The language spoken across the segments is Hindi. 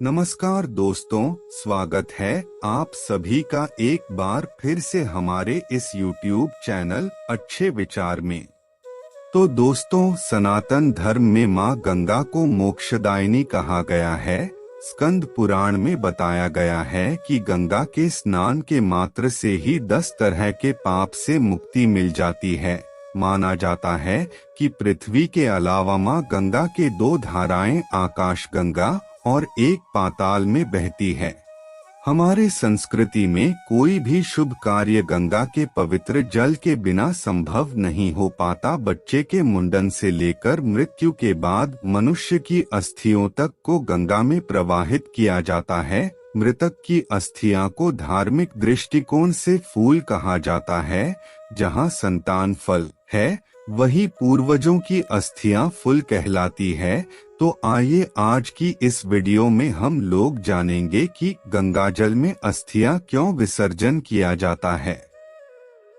नमस्कार दोस्तों, स्वागत है आप सभी का एक बार फिर से हमारे इस YouTube चैनल अच्छे विचार में। तो दोस्तों, सनातन धर्म में माँ गंगा को मोक्षदायिनी कहा गया है। स्कंद पुराण में बताया गया है कि गंगा के स्नान के मात्र से ही 10 तरह के पाप से मुक्ति मिल जाती है। माना जाता है कि पृथ्वी के अलावा माँ गंगा के 2 धाराएं आकाश गंगा और एक पाताल में बहती है। हमारे संस्कृति में कोई भी शुभ कार्य गंगा के पवित्र जल के बिना संभव नहीं हो पाता। बच्चे के मुंडन से लेकर मृत्यु के बाद मनुष्य की अस्थियों तक को गंगा में प्रवाहित किया जाता है। मृतक की अस्थियां को धार्मिक दृष्टिकोण से फूल कहा जाता है। जहां संतान फल है, वही पूर्वजों की अस्थियां फूल कहलाती है। तो आइए आज की इस वीडियो में हम लोग जानेंगे कि गंगाजल में अस्थियां क्यों विसर्जन किया जाता है।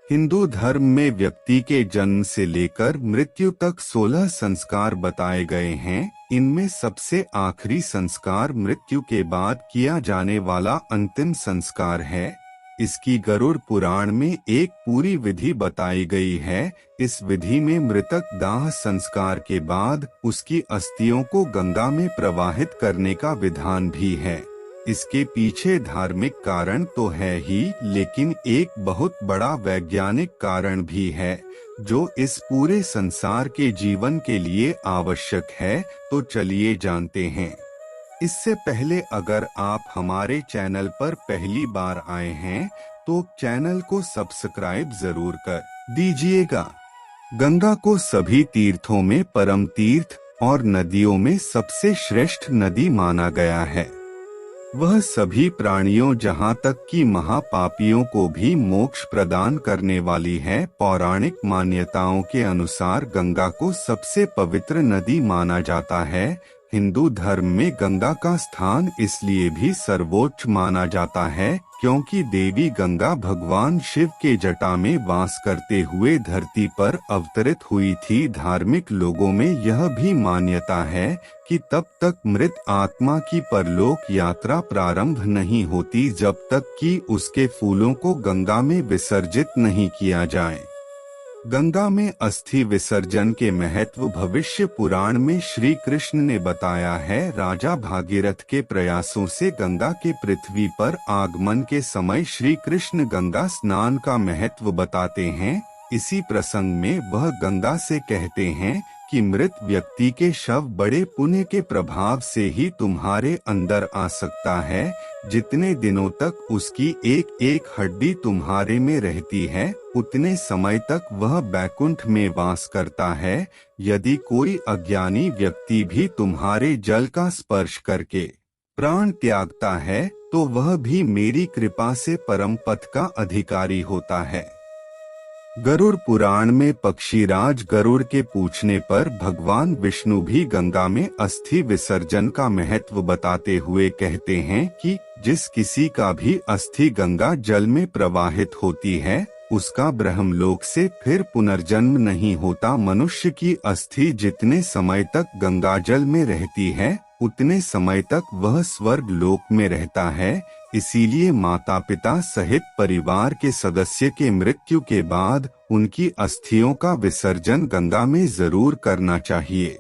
हिंदू धर्म में व्यक्ति के जन्म से लेकर मृत्यु तक 16 संस्कार बताए गए हैं। इनमें सबसे आखिरी संस्कार मृत्यु के बाद किया जाने वाला अंतिम संस्कार है। इसकी गरुड़ पुराण में एक पूरी विधि बताई गई है। इस विधि में मृतक दाह संस्कार के बाद उसकी अस्थियों को गंगा में प्रवाहित करने का विधान भी है। इसके पीछे धार्मिक कारण तो है ही, लेकिन एक बहुत बड़ा वैज्ञानिक कारण भी है जो इस पूरे संसार के जीवन के लिए आवश्यक है। तो चलिए जानते हैं। इससे पहले अगर आप हमारे चैनल पर पहली बार आए हैं तो चैनल को सब्सक्राइब जरूर कर दीजिएगा। गंगा को सभी तीर्थों में परम तीर्थ और नदियों में सबसे श्रेष्ठ नदी माना गया है। वह सभी प्राणियों जहां तक कि महापापियों को भी मोक्ष प्रदान करने वाली है। पौराणिक मान्यताओं के अनुसार गंगा को सबसे पवित्र नदी माना जाता है। हिंदू धर्म में गंगा का स्थान इसलिए भी सर्वोच्च माना जाता है क्योंकि देवी गंगा भगवान शिव के जटा में वास करते हुए धरती पर अवतरित हुई थी। धार्मिक लोगों में यह भी मान्यता है कि तब तक मृत आत्मा की परलोक यात्रा प्रारंभ नहीं होती जब तक कि उसके फूलों को गंगा में विसर्जित नहीं किया जाए। गंगा में अस्थि विसर्जन के महत्व भविष्य पुराण में श्री कृष्ण ने बताया है। राजा भागीरथ के प्रयासों से गंगा के पृथ्वी पर आगमन के समय श्री कृष्ण गंगा स्नान का महत्व बताते हैं। इसी प्रसंग में वह गंगा से कहते हैं कि मृत व्यक्ति के शव बड़े पुण्य के प्रभाव से ही तुम्हारे अंदर आ सकता है। जितने दिनों तक उसकी एक एक हड्डी तुम्हारे में रहती है, उतने समय तक वह बैकुंठ में वास करता है। यदि कोई अज्ञानी व्यक्ति भी तुम्हारे जल का स्पर्श करके प्राण त्यागता है, तो वह भी मेरी कृपा से परम पथ का अधिकारी होता है। गरुड़ पुराण में पक्षीराज गरुड़ के पूछने पर भगवान विष्णु भी गंगा में अस्थि विसर्जन का महत्व बताते हुए कहते हैं कि जिस किसी का भी अस्थि गंगा जल में प्रवाहित होती है, उसका ब्रह्मलोक से फिर पुनर्जन्म नहीं होता। मनुष्य की अस्थि जितने समय तक गंगा जल में रहती है, उतने समय तक वह स्वर्ग लोक में रहता है। इसीलिए माता पिता सहित परिवार के सदस्य के मृत्यु के बाद उनकी अस्थियों का विसर्जन गंगा में जरूर करना चाहिए।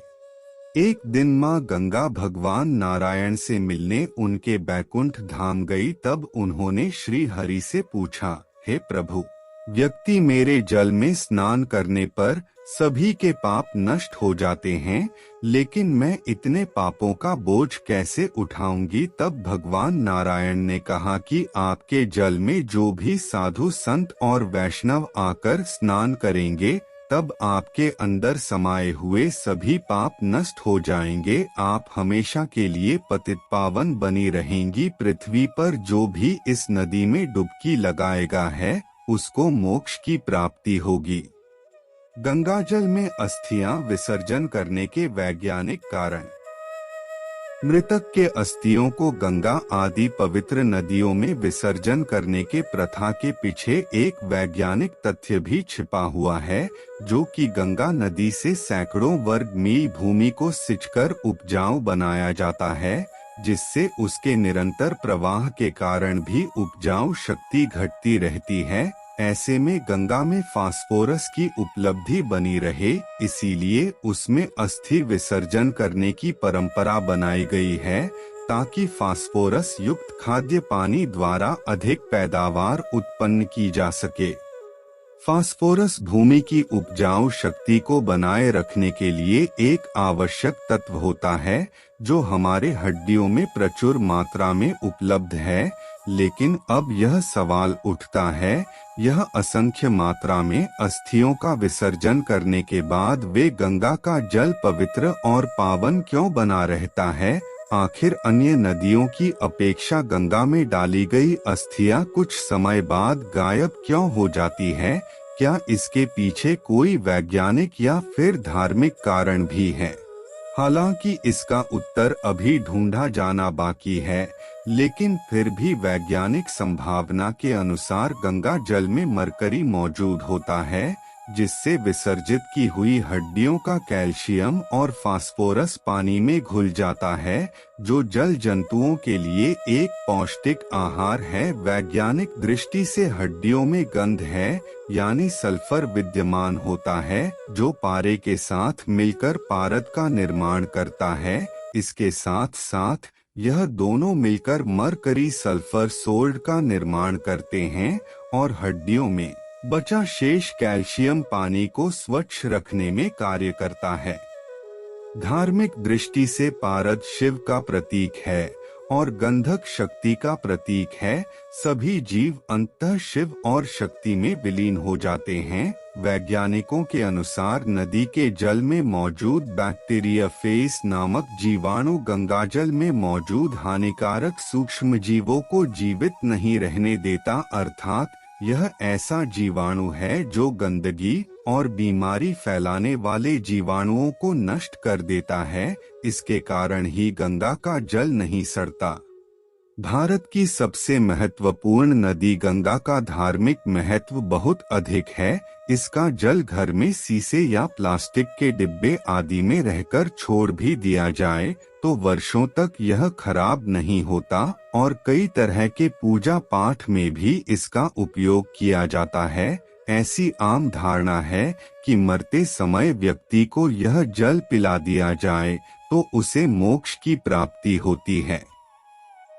एक दिन माँ गंगा भगवान नारायण से मिलने उनके बैकुंठ धाम गई। तब उन्होंने श्री हरि से पूछा, हे प्रभु, व्यक्ति मेरे जल में स्नान करने पर सभी के पाप नष्ट हो जाते हैं, लेकिन मैं इतने पापों का बोझ कैसे उठाऊंगी। तब भगवान नारायण ने कहा कि आपके जल में जो भी साधु संत और वैष्णव आकर स्नान करेंगे, तब आपके अंदर समाये हुए सभी पाप नष्ट हो जाएंगे। आप हमेशा के लिए पतित पावन बनी रहेंगी। पृथ्वी पर जो भी इस नदी में डुबकी लगाएगा है, उसको मोक्ष की प्राप्ति होगी। गंगाजल में अस्थियां विसर्जन करने के वैज्ञानिक कारण। मृतक के अस्थियों को गंगा आदि पवित्र नदियों में विसर्जन करने के प्रथा के पीछे एक वैज्ञानिक तथ्य भी छिपा हुआ है, जो कि गंगा नदी से सैकड़ों वर्ग मील भूमि को सिंचकर उपजाऊ बनाया जाता है। जिससे उसके निरंतर प्रवाह के कारण भी उपजाऊ शक्ति घटती रहती है। ऐसे में गंगा में फास्फोरस की उपलब्धि बनी रहे, इसीलिए उसमें अस्थि विसर्जन करने की परंपरा बनाई गई है, ताकि फास्फोरस युक्त खाद्य पानी द्वारा अधिक पैदावार उत्पन्न की जा सके। फास्फोरस भूमि की उपजाऊ शक्ति को बनाए रखने के लिए एक आवश्यक तत्व होता है, जो हमारे हड्डियों में प्रचुर मात्रा में उपलब्ध है। लेकिन अब यह सवाल उठता है, यह असंख्य मात्रा में अस्थियों का विसर्जन करने के बाद वे गंगा का जल पवित्र और पावन क्यों बना रहता है? आखिर अन्य नदियों की अपेक्षा गंगा में डाली गई अस्थियां कुछ समय बाद गायब क्यों हो जाती है? क्या इसके पीछे कोई वैज्ञानिक या फिर धार्मिक कारण भी है? हालांकि इसका उत्तर अभी ढूंढा जाना बाकी है, लेकिन फिर भी वैज्ञानिक संभावना के अनुसार गंगा जल में मरकरी मौजूद होता है, जिससे विसर्जित की हुई हड्डियों का कैल्शियम और फास्फोरस पानी में घुल जाता है, जो जल जंतुओं के लिए एक पौष्टिक आहार है। वैज्ञानिक दृष्टि से हड्डियों में गंध है, यानी सल्फर विद्यमान होता है, जो पारे के साथ मिलकर पारद का निर्माण करता है। इसके साथ साथ यह दोनों मिलकर मरकरी सल्फर सोल्ट का निर्माण करते हैं और हड्डियों में बचा शेष कैल्शियम पानी को स्वच्छ रखने में कार्य करता है। धार्मिक दृष्टि से पारद शिव का प्रतीक है और गंधक शक्ति का प्रतीक है। सभी जीव अंततः शिव और शक्ति में विलीन हो जाते हैं। वैज्ञानिकों के अनुसार नदी के जल में मौजूद बैक्टीरिया फेस नामक जीवाणु गंगाजल में मौजूद हानिकारक सूक्ष्म जीवों को जीवित नहीं रहने देता, अर्थात यह ऐसा जीवाणु है जो गंदगी और बीमारी फैलाने वाले जीवाणुओं को नष्ट कर देता है। इसके कारण ही गंगा का जल नहीं सड़ता। भारत की सबसे महत्वपूर्ण नदी गंगा का धार्मिक महत्व बहुत अधिक है। इसका जल घर में शीशे या प्लास्टिक के डिब्बे आदि में रहकर छोड़ भी दिया जाए तो वर्षों तक यह खराब नहीं होता और कई तरह के पूजा पाठ में भी इसका उपयोग किया जाता है। ऐसी आम धारणा है कि मरते समय व्यक्ति को यह जल पिला दिया जाए तो उसे मोक्ष की प्राप्ति होती है।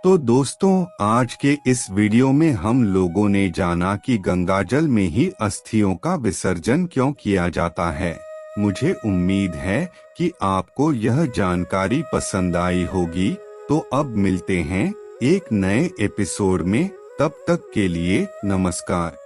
तो दोस्तों, आज के इस वीडियो में हम लोगों ने जाना कि गंगाजल में ही अस्थियों का विसर्जन क्यों किया जाता है। मुझे उम्मीद है कि आपको यह जानकारी पसंद आई होगी। तो अब मिलते हैं एक नए एपिसोड में, तब तक के लिए नमस्कार।